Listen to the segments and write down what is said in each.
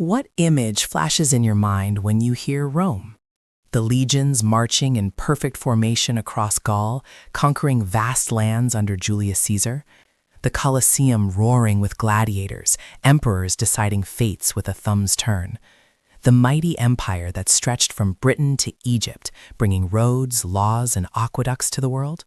What image flashes in your mind when you hear Rome? The legions marching in perfect formation across Gaul, conquering vast lands under Julius Caesar? The Colosseum roaring with gladiators, emperors deciding fates with a thumb's turn? The mighty empire that stretched from Britain to Egypt, bringing roads, laws, and aqueducts to the world?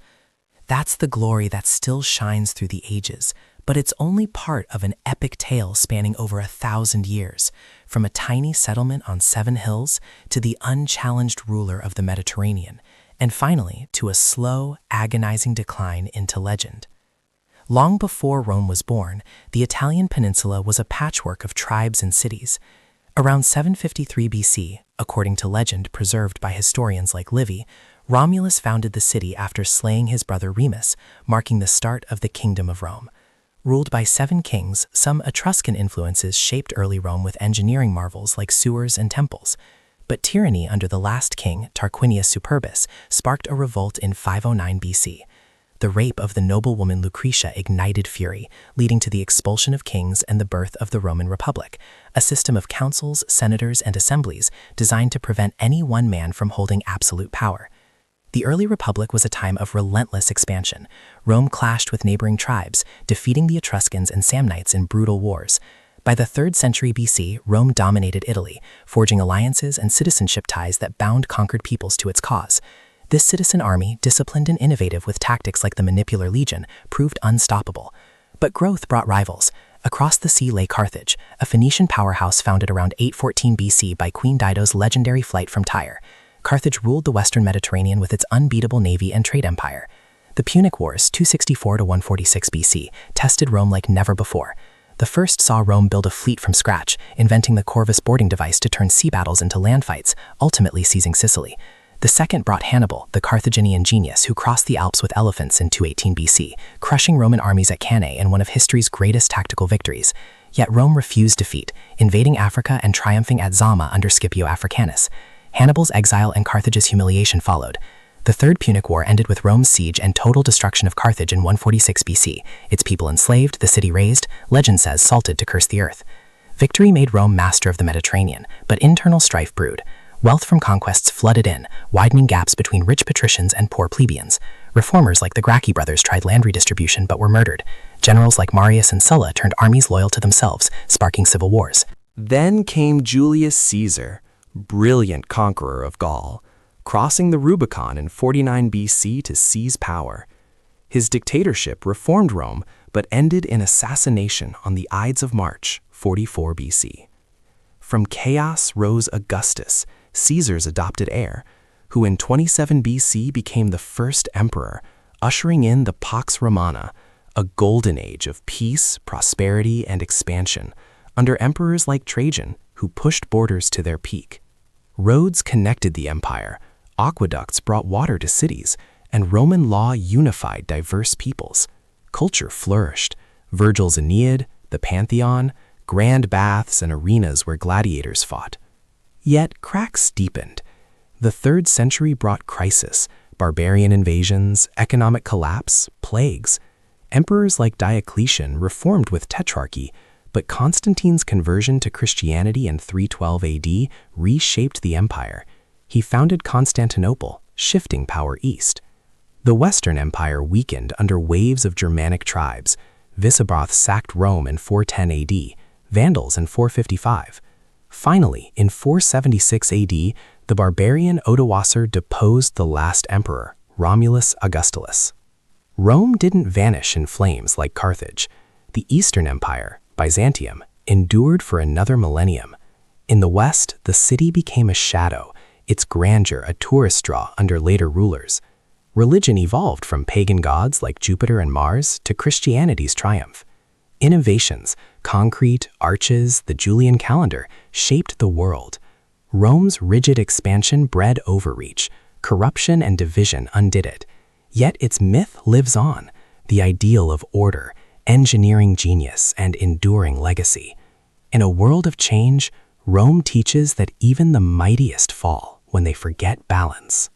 That's the glory that still shines through the ages, but it's only part of an epic tale spanning over 1,000 years, from a tiny settlement on 7 hills to the unchallenged ruler of the Mediterranean, and finally to a slow, agonizing decline into legend. Long before Rome was born, the Italian peninsula was a patchwork of tribes and cities. Around 753 BC, according to legend preserved by historians like Livy, Romulus founded the city after slaying his brother Remus, marking the start of the Kingdom of Rome. Ruled by 7 kings, some Etruscan influences shaped early Rome with engineering marvels like sewers and temples. But tyranny under the last king, Tarquinius Superbus, sparked a revolt in 509 BC. The rape of the noblewoman Lucretia ignited fury, leading to the expulsion of kings and the birth of the Roman Republic, a system of councils, senators, and assemblies designed to prevent any one man from holding absolute power. The early republic was a time of relentless expansion. Rome clashed with neighboring tribes, defeating the Etruscans and Samnites in brutal wars. By the 3rd century BC, Rome dominated Italy, forging alliances and citizenship ties that bound conquered peoples to its cause. This citizen army, disciplined and innovative with tactics like the Manipular Legion, proved unstoppable. But growth brought rivals. Across the sea lay Carthage, a Phoenician powerhouse founded around 814 BC by Queen Dido's legendary flight from Tyre. Carthage ruled the western Mediterranean with its unbeatable navy and trade empire. The Punic Wars, 264 to 146 BC, tested Rome like never before. The first saw Rome build a fleet from scratch, inventing the Corvus boarding device to turn sea battles into land fights, ultimately seizing Sicily. The second brought Hannibal, the Carthaginian genius who crossed the Alps with elephants in 218 BC, crushing Roman armies at Cannae in one of history's greatest tactical victories. Yet Rome refused defeat, invading Africa and triumphing at Zama under Scipio Africanus. Hannibal's exile and Carthage's humiliation followed. The Third Punic War ended with Rome's siege and total destruction of Carthage in 146 BC, its people enslaved, the city razed, legend says salted to curse the earth. Victory made Rome master of the Mediterranean, but internal strife brewed. Wealth from conquests flooded in, widening gaps between rich patricians and poor plebeians. Reformers like the Gracchi brothers tried land redistribution but were murdered. Generals like Marius and Sulla turned armies loyal to themselves, sparking civil wars. Then came Julius Caesar, brilliant conqueror of Gaul, crossing the Rubicon in 49 BC to seize power. His dictatorship reformed Rome, but ended in assassination on the Ides of March, 44 BC. From chaos rose Augustus, Caesar's adopted heir, who in 27 BC became the first emperor, ushering in the Pax Romana, a golden age of peace, prosperity, and expansion, under emperors like Trajan, who pushed borders to their peak. Roads connected the empire, aqueducts brought water to cities, and Roman law unified diverse peoples. Culture flourished. Virgil's Aeneid, the Pantheon, grand baths and arenas where gladiators fought. Yet cracks deepened. The 3rd century brought crisis, barbarian invasions, economic collapse, plagues. Emperors like Diocletian reformed with tetrarchy, but Constantine's conversion to Christianity in 312 AD reshaped the empire. He founded Constantinople, shifting power east. The Western Empire weakened under waves of Germanic tribes. Visigoths sacked Rome in 410 AD, Vandals in 455. Finally, in 476 AD, the barbarian Odoacer deposed the last emperor, Romulus Augustulus. Rome didn't vanish in flames like Carthage. The Eastern Empire, Byzantium, endured for another millennium. In the West, the city became a shadow, its grandeur a tourist draw under later rulers. Religion evolved from pagan gods like Jupiter and Mars to Christianity's triumph. Innovations, concrete, arches, the Julian calendar, shaped the world. Rome's rigid expansion bred overreach. Corruption and division undid it. Yet its myth lives on, the ideal of order, engineering genius, and enduring legacy. In a world of change, Rome teaches that even the mightiest fall when they forget balance.